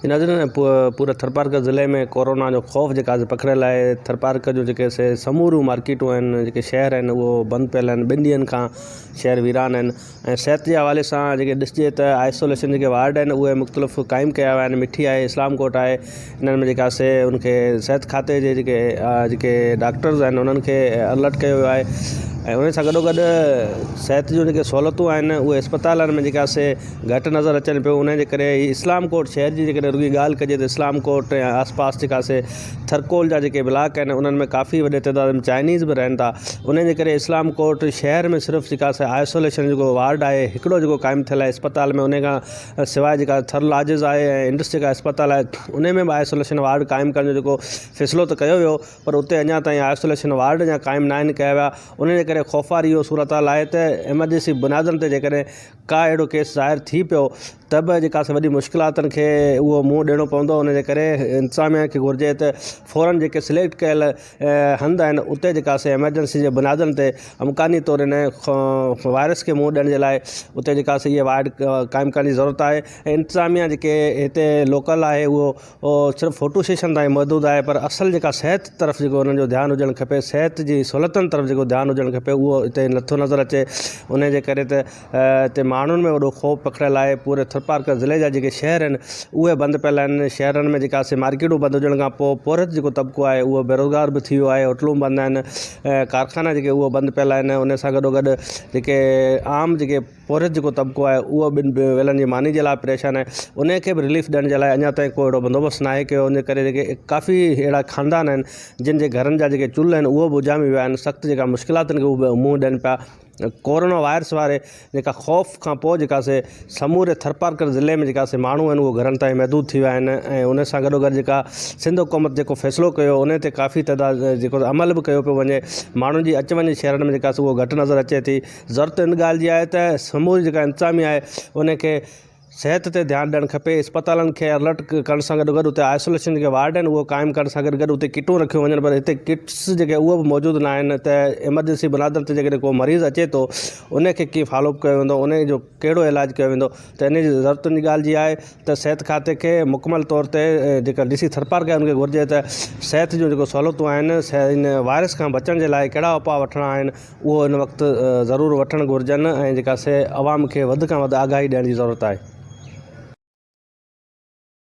नाज़रीन पूरे थरपारकर ज़िले में कोरोना जो खौफ़ जेका पकड़ियल आहे। थरपारकर जो जेके समूरियूं मार्केटूं आहिनि, जेके शहर आहिनि, उहो बंदि पियल आहिनि। 2 ॾींहंनि खां शहर वीरान आहिनि ऐं सिहत जे हवाले सां जेके ॾिसिजे त आइसोलेशन जेके वार्ड आहिनि उहे मुख़्तलिफ़ क़ाइमु कया विया आहिनि। मिठी आहे, इस्लाम कोट आहे, इन्हनि में जेका उनखे सिहत खाते जे जेके डॉक्टर्स आहिनि उन्हनि खे अलर्ट कयो वियो आहे ऐं उन सां गॾोगॾु सिहत जूं जेके सहूलियतूं आहिनि उहे अस्पतालनि में जेका घटि नज़र अचनि पियूं। उन जे करे इस्लाम कोट शहर जी जेकॾहिं रुॻी ॻाल्हि कजे त इस्लाम कोट ऐं आसपास जेका थरकोल जा जेके ब्लॉक आहिनि उन्हनि में काफ़ी वॾे तइदाद में चाइनीज़ बि रहनि था। उन जे करे इस्लाम कोट शहर में सिर्फ़ु जेका आइसोलेशन जेको वार्ड आहे हिकिड़ो जेको क़ाइमु थियल आहे अस्पताल में। उन खां सवाइ जेका थर लाजिज़ आहे ऐं इंडस जेका अस्पताल आहे उन में बि आइसोलेशन वार्ड क़ाइमु करण जो जेको फ़ैसिलो त कयो वियो, पर उते अञा ताईं आइसोलेशन वार्ड अञा क़ाइमु न आहिनि कया विया। उन जे करे ख़ौफ़ार इहो सूरत हाल आहे त एमरजेंसी बुनियादनि ते जेकॾहिं का अहिड़ो केस ज़ाहिर थी पियो त बि जेका वॾी मुश्किलातुनि खे उहो मुंहुं ॾियणो पवंदो। उन जे करे इंतिज़ामिया खे घुरिजे त फ़ौरन जेके सिलेक्ट कयल हंध आहिनि उते जेका एमरजेंसी जे बुनियादनि ते अमकानी तौरु इन वायरस खे मुंहुं ॾियण जे लाइ उते जेका इहे वार्ड क़ाइमु करण जी ज़रूरत आहे। ऐं इंतिज़ामिया जेके हिते लोकल आहे उहो सिर्फ़ु फ़ोटो सेशन ताईं महदूदु आहे, पर असल जेका सिहत तरफ़ जेको उन्हनि जो ध्यानु हुजणु खपे, सिहत जी सहूलियतुनि तरफ़ जेको ध्यानु हुजणु खपे, उहो हिते नथो नज़र अचे। उन जे करे त हिते माण्हुनि में वॾो ख़ौफ़ पखिड़ियल आहे। पूरे थरपारकर ज़िले जा जेके शहर आहिनि उहे बंदि पियल आहिनि। शहरनि में जेका मार्केटूं बंदि हुजण खां पोइ पोरत जेको तबिको आहे उहो बेरोज़गार बि थी वियो आहे। होटलूं बंदि आहिनि, कारखाना जेके उहो बंदि पियल आहिनि। उन सां गॾोगॾु जेके आम जेके पोरत जेको तबिको आहे उहो ॿिनि वेलनि जी मानी जे लाइ परेशान आहे। उन खे बि रिलीफ ॾियण जे लाइ अञा ताईं को अहिड़ो बंदोबस्तु न आहे कयो। उन करे जेके काफ़ी अहिड़ा ख़ानदान आहिनि जिन जे घरनि जा जेके चुल्ह आहिनि उहो बि उजामी विया आहिनि। सख़्तु जेका मुश्किलातुनि खे उहे मुंहुं ॾियनि पिया। कोरोना वायरस वारे जेका ख़ौफ़ खां पोइ जेका समूरे थरपारकर ज़िले में जेका माण्हू आहिनि उहे घरनि ताईं महदूद थी विया आहिनि। ऐं उन सां गॾोगॾु जेका सिंध हुकूमत जेको फ़ैसिलो कयो उन ते काफ़ी तइदाद जेको अमल बि कयो पियो वञे। माण्हुनि जी अच वञ शहरनि में जेका उहो घटि नज़र अचे थी। ज़रूरत इन ॻाल्हि जी आहे त समूरी जेका इंतिज़ामिया आहे उन खे सिहत ते ध्यानु ॾियणु खपे। अस्पतालनि खे अलर्ट करण सां गॾोगॾु उते आइसोलेशन जेके वार्ड आहिनि उहो क़ाइमु करण सां गॾु उते किटूं रखियूं वञनि, पर हिते किट्स जेके उहे बि मौजूदु न आहिनि। त एमरजेंसी बुनियादनि ते जेकॾहिं को मरीज़ अचे थो उन खे कीअं फॉलोअप कयो वेंदो, उन जो कहिड़ो इलाजु कयो वेंदो, त इन जी ज़रूरतुनि जी ॻाल्हि जी आहे त सिहत खाते खे मुकमल तौर ते जेका DC थरपारकर आहे उनखे घुरिजे त सिहत जूं जेको सहूलियतूं आहिनि इन वायरस खां बचण जे लाइ कहिड़ा उपाउ वठिणा आहिनि उहो इन वक़्तु ज़रूरु वठणु घुरिजनि ऐं जेका अवाम खे वधि खां वधि आगाही ॾियण जी ज़रूरत आहे।